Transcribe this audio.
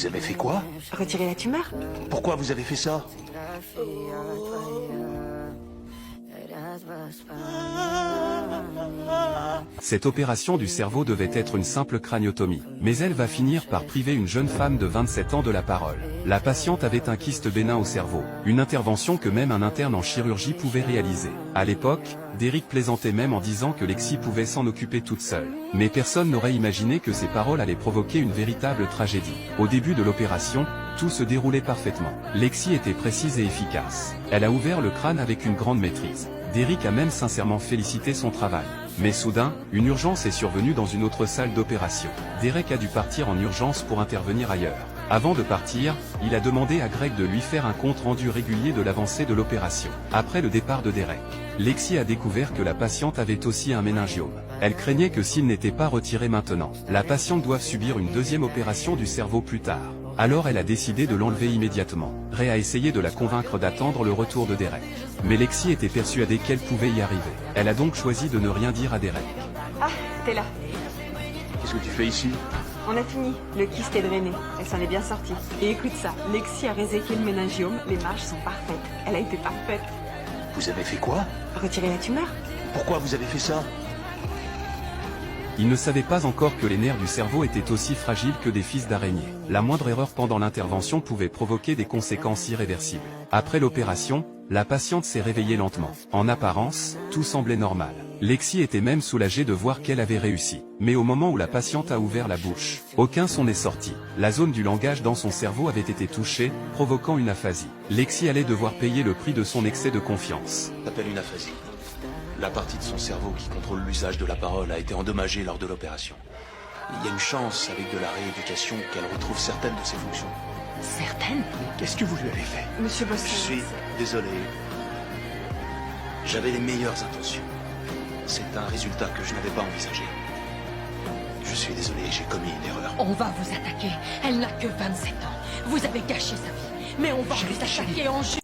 Vous avez fait quoi? Retirer la tumeur? Pourquoi vous avez fait ça? Cette opération du cerveau devait être une simple craniotomie, mais elle va finir par priver une jeune femme de 27 ans de la parole. La patiente avait un kyste bénin au cerveau, une intervention que même un interne en chirurgie pouvait réaliser. À l'époque, Derek plaisantait même en disant que Lexi pouvait s'en occuper toute seule. Mais personne n'aurait imaginé que ces paroles allaient provoquer une véritable tragédie. Au début de l'opération, tout se déroulait parfaitement. Lexi était précise et efficace. Elle a ouvert le crâne avec une grande maîtrise. Derek a même sincèrement félicité son travail. Mais soudain, une urgence est survenue dans une autre salle d'opération. Derek a dû partir en urgence pour intervenir ailleurs. Avant de partir, il a demandé à Greg de lui faire un compte rendu régulier de l'avancée de l'opération. Après le départ de Derek, Lexi a découvert que la patiente avait aussi un méningiome. Elle craignait que s'il n'était pas retiré maintenant, la patiente doive subir une deuxième opération du cerveau plus tard. Alors elle a décidé de l'enlever immédiatement. Ray a essayé de la convaincre d'attendre le retour de Derek. Mais Lexi était persuadée qu'elle pouvait y arriver. Elle a donc choisi de ne rien dire à Derek. Ah, t'es là. Qu'est-ce que tu fais ici? On a fini. Le kyste est drainé. Elle s'en est bien sortie. Et écoute ça, Lexi a réséqué le méningiome. Les marges sont parfaites. Elle a été parfaite. Vous avez fait quoi? Retirer la tumeur? Pourquoi vous avez fait ça? Il ne savait pas encore que les nerfs du cerveau étaient aussi fragiles que des fils d'araignée. La moindre erreur pendant l'intervention pouvait provoquer des conséquences irréversibles. Après l'opération, la patiente s'est réveillée lentement. En apparence, tout semblait normal. Lexi était même soulagée de voir qu'elle avait réussi. Mais au moment où la patiente a ouvert la bouche, aucun son n'est sorti. La zone du langage dans son cerveau avait été touchée, provoquant une aphasie. Lexi allait devoir payer le prix de son excès de confiance. Ça s'appelle une aphasie. La partie de son cerveau qui contrôle l'usage de la parole a été endommagée lors de l'opération. Il y a une chance, avec de la rééducation, qu'elle retrouve certaines de ses fonctions. Certaines? Qu'est-ce que vous lui avez fait? Monsieur Je Boston. suis désolé. J'avais les meilleures intentions. C'est un résultat que je n'avais pas envisagé. Je suis désolé, j'ai commis une erreur. On va vous attaquer. Elle n'a que 27 ans. Vous avez gâché sa vie. Mais on va vous attaquer en justice.